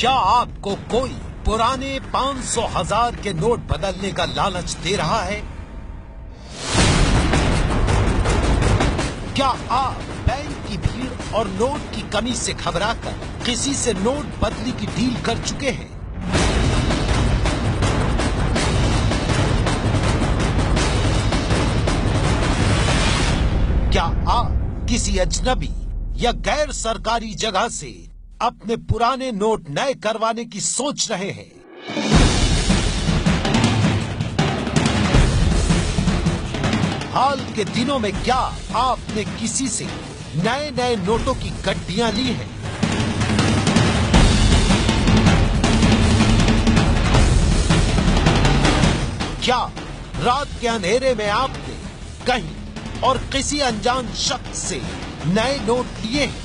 क्या आपको कोई पुराने 500, 1000 के नोट बदलने का लालच दे रहा है? क्या आप बैंक की भीड़ और नोट की कमी से घबराकर किसी से नोट बदली की डील कर चुके हैं? क्या आप किसी अजनबी या गैर सरकारी जगह से अपने पुराने नोट नए करवाने की सोच रहे हैं? हाल के दिनों में क्या आपने किसी से नए नए नोटों की गड्डियां ली हैं? क्या रात के अंधेरे में आपने कहीं और किसी अनजान शख्स से नए नोट लिए हैं?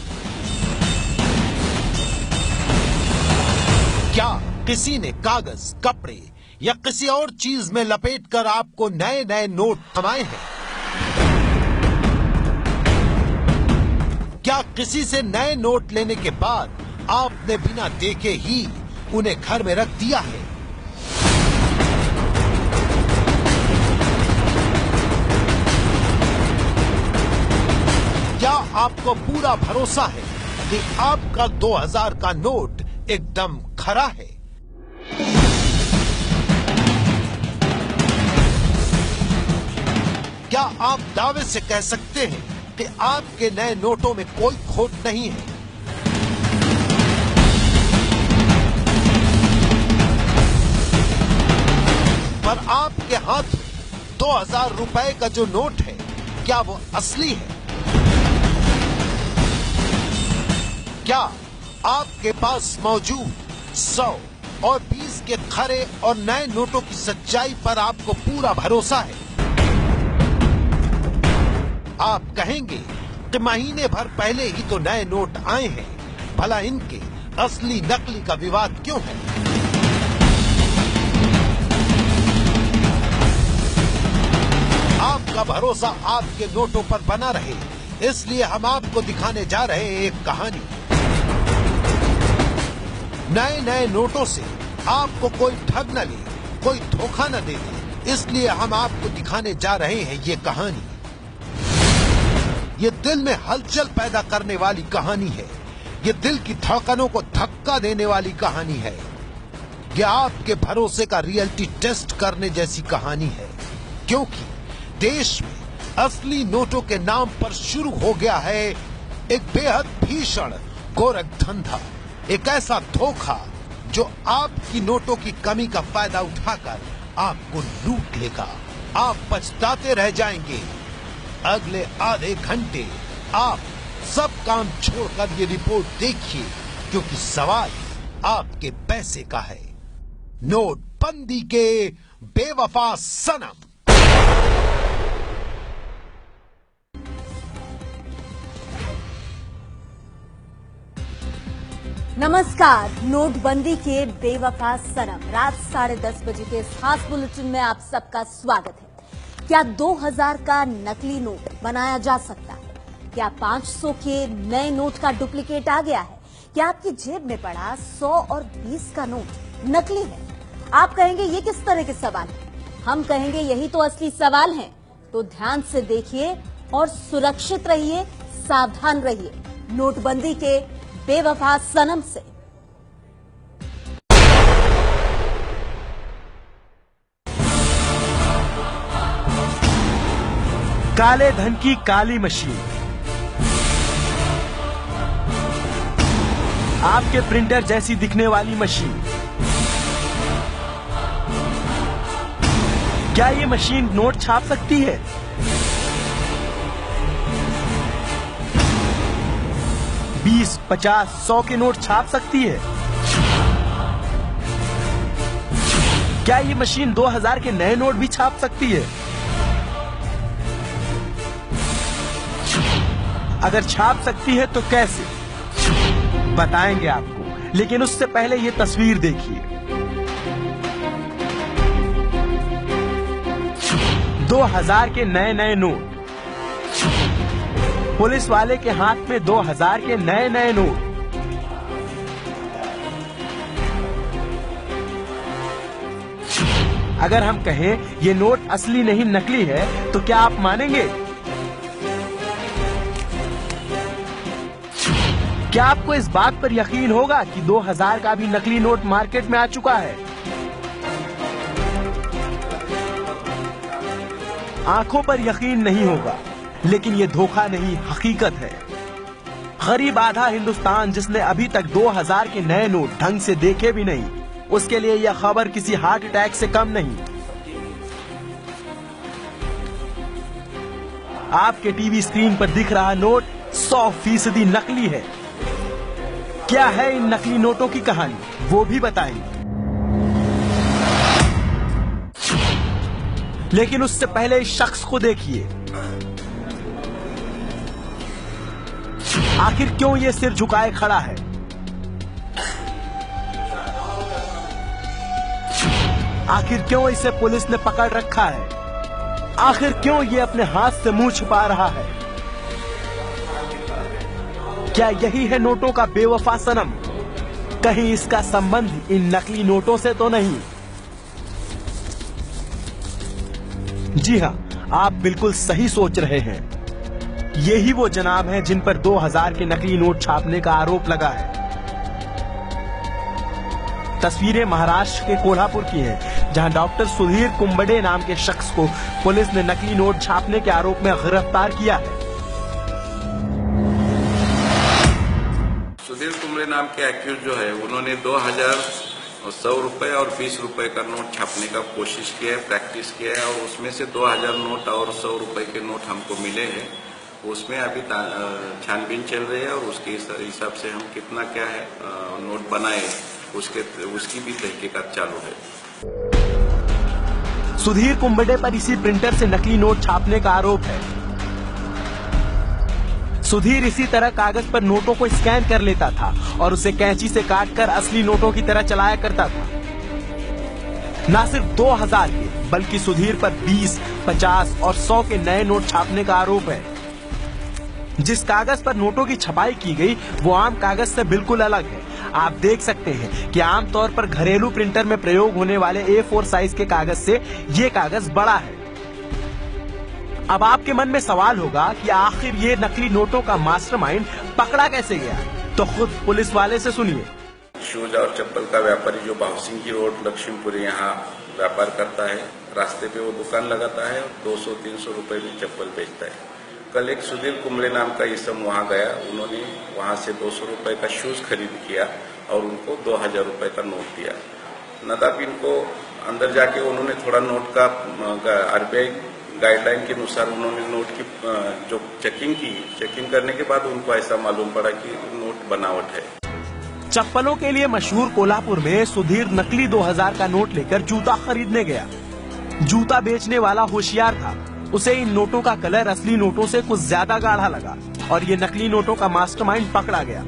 क्या किसी ने कागज, कपड़े या किसी और चीज में लपेटकर आपको नए नए नोट थमाए हैं? क्या किसी से नए नोट लेने के बाद आपने बिना देखे ही उन्हें घर में रख दिया है? क्या आपको पूरा भरोसा है कि आपका 2000 का नोट एकदम खरा है? क्या आप दावे से कह सकते हैं कि आपके नए नोटों में कोई खोट नहीं है? पर आपके हाथ में 2000 रुपए का जो नोट है, क्या वो असली है? क्या आपके पास मौजूद 100 और 20 के खरे और नए नोटों की सच्चाई पर आपको पूरा भरोसा है? आप कहेंगे कि महीने भर पहले ही तो नए नोट आए हैं, भला इनके असली नकली का विवाद क्यों है? आपका भरोसा आपके नोटों पर बना रहे, इसलिए हम आपको दिखाने जा रहे हैं एक कहानी। नए नए नोटों से आपको कोई ठग न ले, कोई धोखा न दे दे, इसलिए हम आपको दिखाने जा रहे हैं ये कहानी। ये दिल में हलचल पैदा करने वाली कहानी है। ये दिल की धड़कनों को धक्का देने वाली कहानी है। ये आपके भरोसे का रियलिटी टेस्ट करने जैसी कहानी है, क्योंकि देश में असली नोटों के नाम पर शुरू हो गया है एक बेहद भीषण गोरख धंधा, एक ऐसा धोखा जो आपकी नोटों की कमी का फायदा उठाकर आपको लूट लेगा। आप पछताते रह जाएंगे। अगले आधे घंटे आप सब काम छोड़कर ये रिपोर्ट देखिए, क्योंकि सवाल आपके पैसे का है। नोटबंदी के बेवफा सनम। नमस्कार। नोटबंदी के बेवफा सनम रात 10:30 बजे के इस खास बुलेटिन में आप सबका स्वागत है। क्या 2000 का नकली नोट बनाया जा सकता है? क्या 500 के नए नोट का डुप्लीकेट आ गया है? क्या आपकी जेब में पड़ा 100 और 20 का नोट नकली है? आप कहेंगे ये किस तरह के सवाल है? हम कहेंगे यही तो असली सवाल है। तो ध्यान से देखिए और सुरक्षित रहिए, सावधान रहिए नोटबंदी के बेवफा सनम से। काले धन की काली मशीन। आपके प्रिंटर जैसी दिखने वाली मशीन। क्या ये मशीन नोट छाप सकती है? बीस, 50, 100 के नोट छाप सकती है? क्या ये मशीन 2000 के नए नोट भी छाप सकती है? अगर छाप सकती है तो कैसे, बताएंगे आपको। लेकिन उससे पहले ये तस्वीर देखिए। 2000 के नए नए नोट। पुलिस वाले के हाथ में 2000 के नए नए नोट। अगर हम कहें ये नोट असली नहीं नकली है तो क्या आप मानेंगे? क्या आपको इस बात पर यकीन होगा कि 2000 का भी नकली नोट मार्केट में आ चुका है? आंखों पर यकीन नहीं होगा, लेकिन ये धोखा नहीं, हकीकत है। गरीब आधा हिंदुस्तान जिसने अभी तक 2000 के नए नोट ढंग से देखे भी नहीं, उसके लिए यह खबर किसी हार्ट अटैक से कम नहीं। आपके टीवी स्क्रीन पर दिख रहा नोट 100% नकली है। क्या है इन नकली नोटों की कहानी, वो भी बताएंगे। लेकिन उससे पहले इस शख्स को देखिए। आखिर क्यों ये सिर झुकाए खड़ा है? आखिर क्यों इसे पुलिस ने पकड़ रखा है? आखिर क्यों ये अपने हाथ से मुंह छुपा रहा है? क्या यही है नोटों का बेवफा सनम? कहीं इसका संबंध इन नकली नोटों से तो नहीं? जी हां, आप बिल्कुल सही सोच रहे हैं। यही वो जनाब हैं जिन पर 2000 के नकली नोट छापने का आरोप लगा है। तस्वीरें महाराष्ट्र के कोल्हापुर की हैं, जहां डॉक्टर सुधीर कुंबडे नाम के शख्स को पुलिस ने नकली नोट छापने के आरोप में गिरफ्तार किया है। सुधीर कुंबडे नाम के एक्यूज जो है, उन्होंने 2100 रुपए और 20 रुपए का नोट छापने का कोशिश किया है, प्रैक्टिस किया है, और उसमें से 2000 नोट और 100 रुपए के नोट हमको मिले हैं। उसमें अभी छानबीन चल रही है और उसके हिसाब से हम कितना क्या है नोट बनाए उसकी भी तहकीकात चालू है। सुधीर कुंबडे पर इसी प्रिंटर से नकली नोट छापने का आरोप है। सुधीर इसी तरह कागज पर नोटों को स्कैन कर लेता था और उसे कैंची से काटकर असली नोटों की तरह चलाया करता था। न सिर्फ 2000 के, बल्कि सुधीर पर 20, 50 और 100 के नए नोट छापने का आरोप है। जिस कागज पर नोटों की छपाई की गई वो आम कागज से बिल्कुल अलग है। आप देख सकते हैं कि आमतौर पर घरेलू प्रिंटर में प्रयोग होने वाले A4 साइज के कागज से ये कागज बड़ा है। अब आपके मन में सवाल होगा कि आखिर ये नकली नोटों का मास्टरमाइंड पकड़ा कैसे गया, तो खुद पुलिस वाले से सुनिए। शूज और चप्पल का व्यापारी जो बाउसिंग की रोड लक्ष्मीपुरी यहाँ व्यापार करता है, रास्ते पे वो दुकान लगाता है, 200-300 रुपए में चप्पल बेचता है। कल एक सुधीर कुंबले नाम का इसम वहाँ गया, उन्होंने वहाँ से 200 रुपए का शूज खरीद किया और उनको 2000 रुपए का नोट दिया। नदाब इनको अंदर जाके उन्होंने थोड़ा नोट का RBI गाइडलाइन के अनुसार उन्होंने नोट की जो चेकिंग करने के बाद उनको ऐसा मालूम पड़ा कि नोट बनावट है। चप्पलों के लिए मशहूर कोल्हापुर में सुधीर नकली 2000 का नोट लेकर जूता खरीदने गया। जूता बेचने वाला होशियार था, उसे इन नोटों का कलर असली नोटों से कुछ ज्यादा गाढ़ा लगा और ये नकली नोटों का मास्टरमाइंड पकड़ा गया।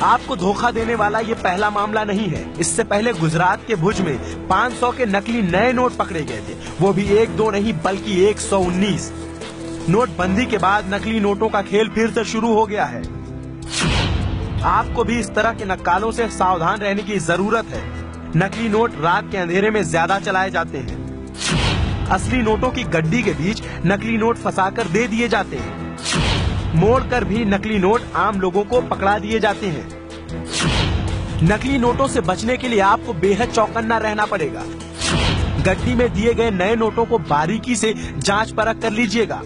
आपको धोखा देने वाला ये पहला मामला नहीं है। इससे पहले गुजरात के भुज में 500 के नकली नए नोट पकड़े गए थे, वो भी 1-2 नहीं बल्कि 119। नोटबंदी के बाद नकली नोटों का खेल फिर से शुरू हो गया है। आपको भी इस तरह के नक्कालों से सावधान रहने की जरूरत है। नकली नोट रात के अंधेरे में ज्यादा चलाए जाते हैं। असली नोटों की गड्डी के बीच नकली नोट फंसाकर दे दिए जाते हैं। मोड़कर भी नकली नोट आम लोगों को पकड़ा दिए जाते हैं। नकली नोटों से बचने के लिए आपको बेहद चौकन्ना रहना पड़ेगा। गड्डी में दिए गए नए नोटों को बारीकी से जांच परख कर लीजिएगा।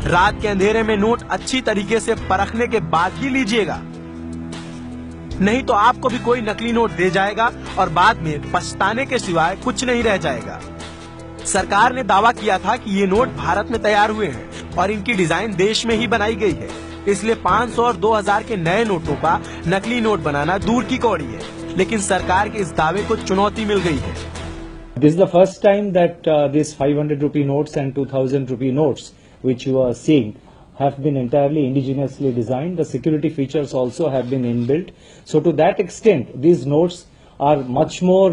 रात के अंधेरे में नोट अच्छी तरीके से परखने के बाद ही लीजिएगा, नहीं तो आपको भी कोई नकली नोट दे जाएगा और बाद में पछताने के सिवाय कुछ नहीं रह जाएगा। सरकार ने दावा किया था कि ये नोट भारत में तैयार हुए हैं और इनकी डिजाइन देश में ही बनाई गई है, इसलिए 500 और 2000 के नए नोटों का नकली नोट बनाना दूर की कौड़ी है। लेकिन सरकार के इस दावे को चुनौती मिल गई है। This is the first time that these 500 rupee notes and 2000 rupee notes which you are seeing have been entirely indigenously designed. The security features also have been inbuilt. So to that extent, these notes are much more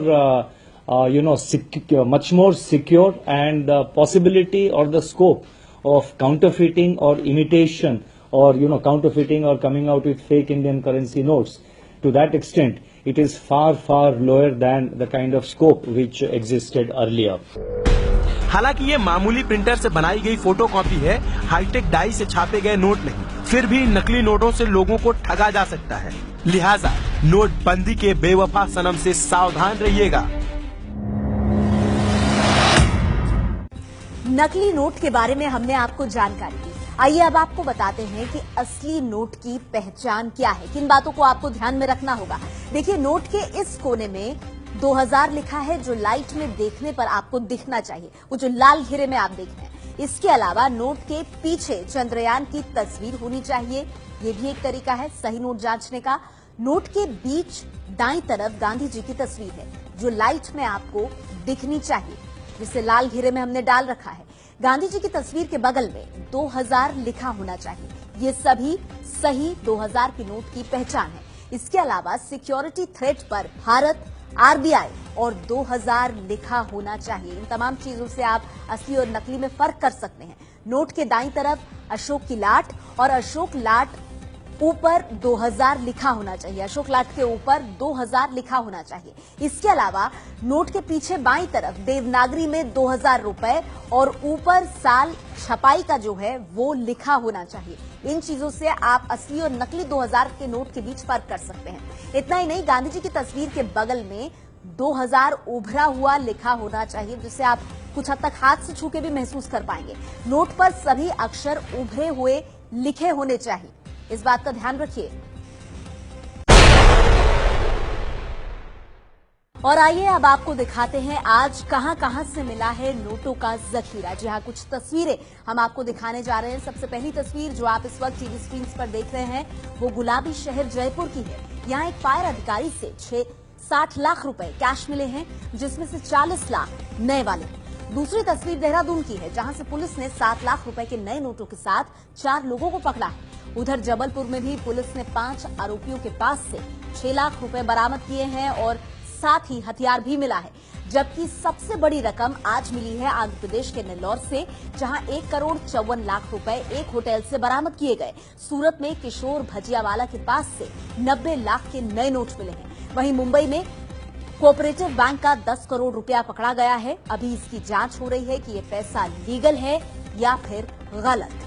much more secure, and the possibility or the scope of counterfeiting or imitation or counterfeiting or coming out with fake Indian currency notes, to that extent it is far lower than the kind of scope which existed earlier. हालांकि ये मामूली printer से बनाई गई photocopy है, hi tech die से छापे गए नोट नहीं। फिर भी नकली नोटों से लोगों को ठगा जा सकता है, लिहाजा नोटबंदी के बेवफा सनम से सावधान रहिएगा। नकली नोट के बारे में हमने आपको जानकारी दी। आइए अब आपको बताते हैं कि असली नोट की पहचान क्या है, किन बातों को आपको ध्यान में रखना होगा। देखिए, नोट के इस कोने में 2000 लिखा है, जो लाइट में देखने पर आपको दिखना चाहिए, वो जो लाल घेरे में आप देख रहे हैं। इसके अलावा नोट के पीछे चंद्रयान की तस्वीर होनी चाहिए, ये भी एक तरीका है सही नोट जांचने का। नोट के बीच दाईं तरफ गांधी जी की तस्वीर है, जो लाइट में आपको दिखनी चाहिए, जिसे लाल घेरे में हमने डाल रखा है। गांधी जी की तस्वीर के बगल में 2000 लिखा होना चाहिए। ये सभी सही 2000 के नोट की पहचान है। इसके अलावा सिक्योरिटी थ्रेट पर भारत, आरबीआई और 2000 लिखा होना चाहिए। इन तमाम चीजों से आप असली और नकली में फर्क कर सकते हैं। नोट के दाईं तरफ अशोक की लाट और अशोक लाट ऊपर 2000 लिखा होना चाहिए, अशोक लाट के ऊपर 2000 लिखा होना चाहिए। इसके अलावा नोट के पीछे बाईं तरफ देवनागरी में 2000 रुपए और ऊपर साल छपाई का जो है वो लिखा होना चाहिए। इन चीजों से आप असली और नकली 2000 के नोट के बीच फर्क कर सकते हैं। इतना ही नहीं, गांधी जी की तस्वीर के बगल में 2000 उभरा हुआ लिखा होना चाहिए, जिसे आप कुछ हद तक हाथ से छू के भी महसूस कर पाएंगे। नोट पर सभी अक्षर उभरे हुए लिखे होने चाहिए, इस बात का ध्यान रखिए। और आइए अब आपको दिखाते हैं आज कहां से मिला है नोटों का जखीरा। जी हाँ, कुछ तस्वीरें हम आपको दिखाने जा रहे हैं। सबसे पहली तस्वीर जो आप इस वक्त टीवी स्क्रीन पर देख रहे हैं, वो गुलाबी शहर जयपुर की है। यहाँ एक फायर अधिकारी से 60 लाख रुपए कैश मिले हैं, जिसमें से 40 लाख नए वाले। दूसरी तस्वीर देहरादून की है, जहां से पुलिस ने 7 लाख रुपए के नए नोटों के साथ 4 लोगों को पकड़ा है। उधर जबलपुर में भी पुलिस ने 5 आरोपियों के पास से 6 लाख रुपए बरामद किए हैं और साथ ही हथियार भी मिला है। जबकि सबसे बड़ी रकम आज मिली है आंध्र प्रदेश के नेल्लौर से, जहां 1 करोड़ 54 लाख रुपए एक होटल से बरामद किए गए। सूरत में किशोर भजियावाला के पास से 90 लाख के नए नोट मिले हैं। वहीं मुंबई में कोऑपरेटिव बैंक का 10 करोड़ रुपया पकड़ा गया है। अभी इसकी जांच हो रही है कि ये पैसा लीगल है या फिर गलत।